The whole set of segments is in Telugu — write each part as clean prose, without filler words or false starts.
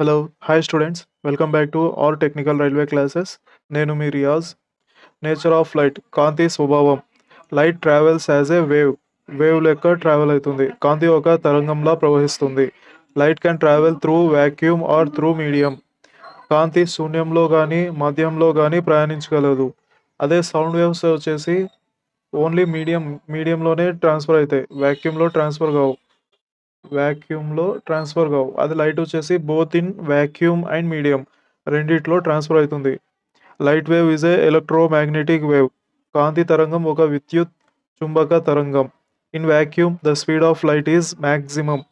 Hello, hi students. Welcome back to all technical railway classes. నేను మీ రియాజ్. నేచర్ ఆఫ్ లైట్ కాంతి స్వభావం. Light travels as a wave లెక్క ట్రావెల్ అవుతుంది. కాంతి ఒక తరంగంలా ప్రవహిస్తుంది. Light can travel through vacuum or through medium. కాంతి శూన్యంలో కానీ మధ్యంలో కానీ ప్రయాణించగలదు. అదే సౌండ్ వేవ్స్ వచ్చేసి ఓన్లీ మీడియంలోనే ట్రాన్స్ఫర్ అవుతాయి. వాక్యూమ్లో ట్రాన్స్ఫర్ కావు. అది లైట్ వచ్చేసి both in vacuum and medium రెండిట్లో ట్రాన్స్ఫర్ అవుతుంది. Light wave is a electromagnetic wave. కాంతి తరంగం ఒక విద్యుత్ చుంబక తరంగం. In vacuum the speed of light is maximum.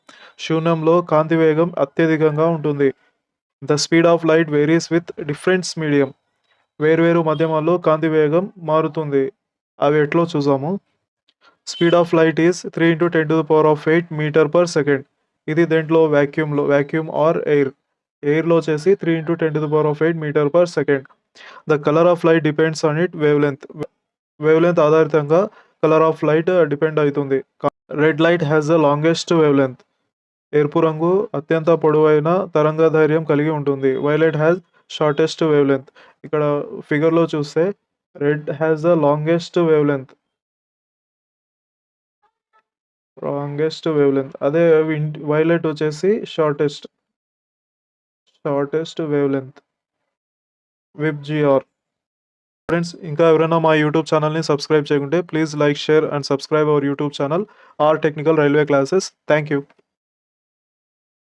శూన్యంలో కాంతి వేగం అత్యధికంగా ఉంటుంది. The speed of light varies with different medium. వేర్వేరు మాధ్యమాల్లో కాంతి వేగం మారుతుంది. అవి ఎట్లో చూసాము. Speed of light is 3 × 10⁸ metre per second. ఇది దేంట్లో వాక్యూమ్ ఆర్ ఎయిర్లో వచ్చేసి 3 × 10⁸ metre per second. The colour of light depends on it wave length ఆధారితంగా కలర్ ఆఫ్ లైట్ డిపెండ్ అవుతుంది. Red light has the longest wavelength. ఎరుపు రంగు అత్యంత పొడవైన తరంగదైర్ఘ్యం కలిగి ఉంటుంది. Violet has shortest wavelength. ఇక్కడ ఫిగర్లో చూస్తే red has the longest wavelength. అదే వైలెట్ వచ్చేసి shortest wavelength. VIBGYOR. Friends, ఇంకా ఎవరైనా మా యూట్యూబ్ ఛానల్ని సబ్స్క్రైబ్ చేయకుంటే please like, share and subscribe our YouTube channel R technical railway classes. Thank you.